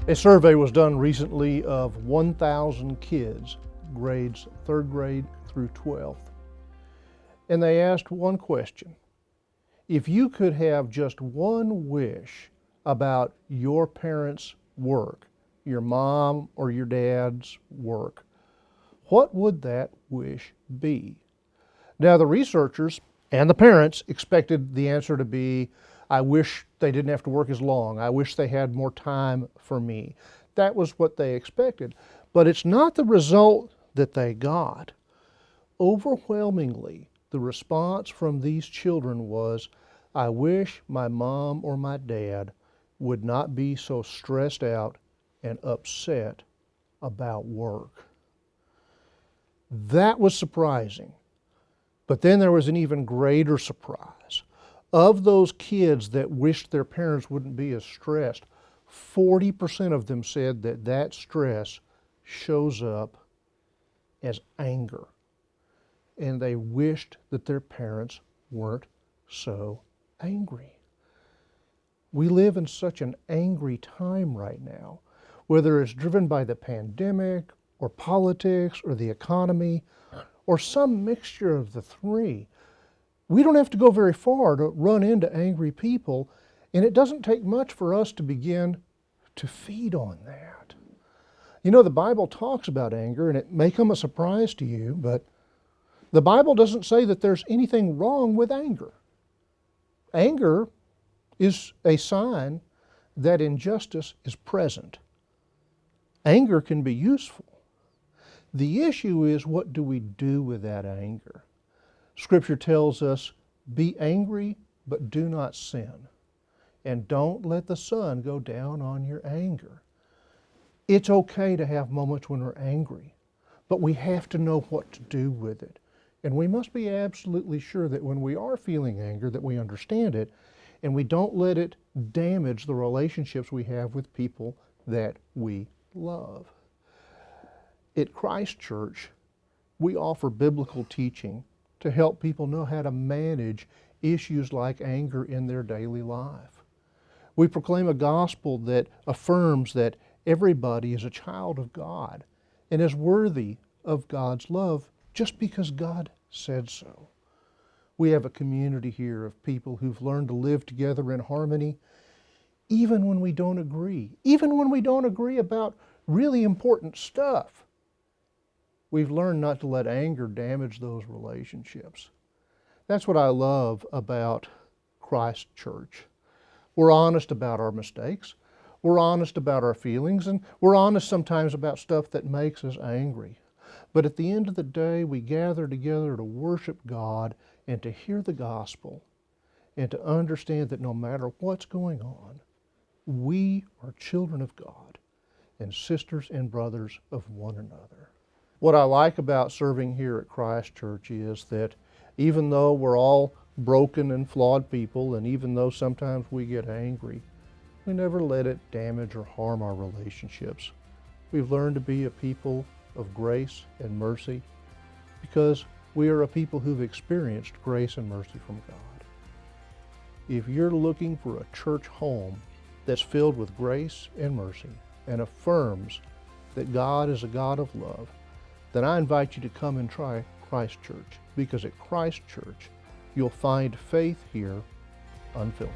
A survey was done recently of 1,000 kids, grades 3rd grade through 12th. And they asked one question. If you could have just one wish about your parents' work, your mom or your dad's work, what would that wish be? Now, the researchers and the parents expected the answer to be, I wish they didn't have to work as long. I wish they had more time for me. That was what they expected. But it's not the result that they got. Overwhelmingly, the response from these children was, I wish my mom or my dad would not be so stressed out and upset about work. That was surprising. But then there was an even greater surprise. Of those kids that wished their parents wouldn't be as stressed, 40% of them said that that stress shows up as anger. And they wished that their parents weren't so angry. We live in such an angry time right now, whether it's driven by the pandemic or politics or the economy or some mixture of the three. We don't have to go very far to run into angry people, and it doesn't take much for us to begin to feed on that. You know, the Bible talks about anger, and it may come a surprise to you, but the Bible doesn't say that there's anything wrong with anger. Anger is a sign that injustice is present. Anger can be useful. The issue is, what do we do with that anger? Scripture tells us, be angry, but do not sin. And don't let the sun go down on your anger. It's okay to have moments when we're angry, but we have to know what to do with it. And we must be absolutely sure that when we are feeling anger, that we understand it, and we don't let it damage the relationships we have with people that we love. At Christ Church, we offer biblical teaching to help people know how to manage issues like anger in their daily life. We proclaim a gospel that affirms that everybody is a child of God and is worthy of God's love just because God said so. We have a community here of people who've learned to live together in harmony even when we don't agree, even when we don't agree about really important stuff. We've learned not to let anger damage those relationships. That's what I love about Christ Church. We're honest about our mistakes. We're honest about our feelings, and we're honest sometimes about stuff that makes us angry. But at the end of the day, we gather together to worship God and to hear the gospel and to understand that no matter what's going on, we are children of God and sisters and brothers of one another. What I like about serving here at Christ Church is that even though we're all broken and flawed people, and even though sometimes we get angry, we never let it damage or harm our relationships. We've learned to be a people of grace and mercy because we are a people who've experienced grace and mercy from God. If you're looking for a church home that's filled with grace and mercy and affirms that God is a God of love, then I invite you to come and try Christ Church, because at Christ Church, you'll find faith here unfiltered.